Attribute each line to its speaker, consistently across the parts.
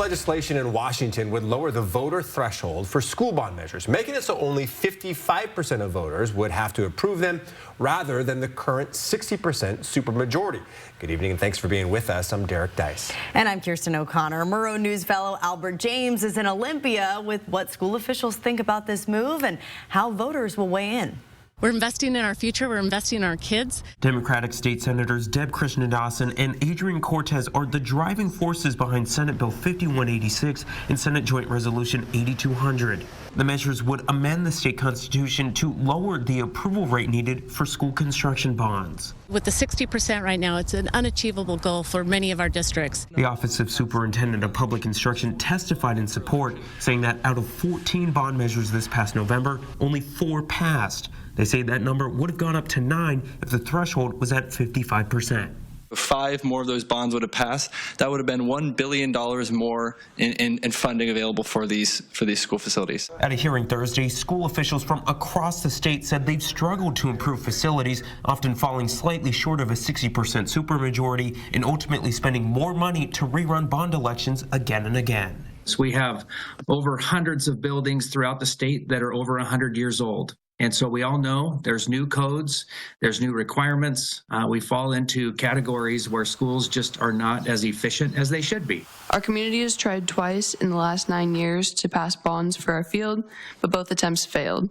Speaker 1: Legislation in Washington would lower the voter threshold for school bond measures, making it so only 55% of voters would have to approve them rather than the current 60% supermajority. Good evening and thanks for being with us. I'm Derek Dice.
Speaker 2: And I'm Kirsten O'Connor. Murrow News fellow Albert James is in Olympia with what school officials think about this move and how voters will weigh in.
Speaker 3: We're investing in our future. We're investing in our kids.
Speaker 4: Democratic State Senators Deb Krishnadasan and Adrian Cortez are the driving forces behind Senate Bill 5186 and Senate Joint Resolution 8200. The measures would amend the state constitution to lower the approval rate needed for school construction bonds.
Speaker 3: With the 60% right now, it's an unachievable goal for many of our districts.
Speaker 4: The Office of Superintendent of Public Instruction testified in support, saying that out of 14 bond measures this past November, only 4 passed. They say that number would have gone up to 9 if the threshold was at 55%.
Speaker 5: If 5 more of those bonds would have passed, that would have been $1 billion more in funding available for these school facilities.
Speaker 4: At a hearing Thursday, school officials from across the state said they've struggled to improve facilities, often falling slightly short of a 60% supermajority and ultimately spending more money to rerun bond elections again and again.
Speaker 6: So we have over hundreds of buildings throughout the state that are over 100 years old. And so we all know there's new codes, there's new requirements. We fall into categories where schools just are not as efficient as they should be.
Speaker 7: Our community has tried twice in the last 9 years to pass bonds for our field, but both attempts failed.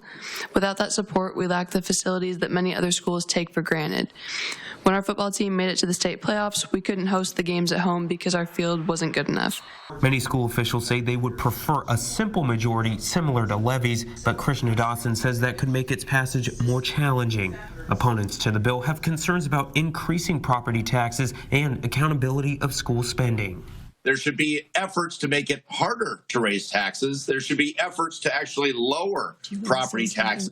Speaker 7: Without that support, we lack the facilities that many other schools take for granted. When our football team made it to the state playoffs, we couldn't host the games at home because our field wasn't good enough.
Speaker 4: Many school officials say they would prefer a simple majority similar to levies, but Krishnadasan says that could make its passage more challenging. Opponents to the bill have concerns about increasing property taxes and accountability of school spending.
Speaker 8: There should be efforts to make it harder to raise taxes. There should be efforts to actually lower property taxes.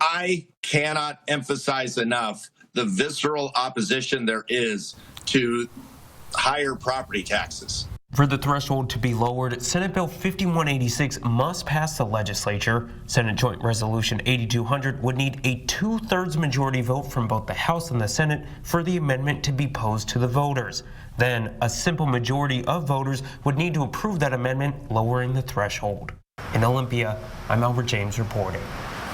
Speaker 8: I cannot emphasize enough the visceral opposition there is to higher property taxes.
Speaker 4: For the threshold to be lowered, Senate Bill 5186 must pass the legislature. Senate Joint Resolution 8200 would need a 2/3 majority vote from both the House and the Senate for the amendment to be posed to the voters. Then, a simple majority of voters would need to approve that amendment, lowering the threshold. In Olympia, I'm Albert James reporting.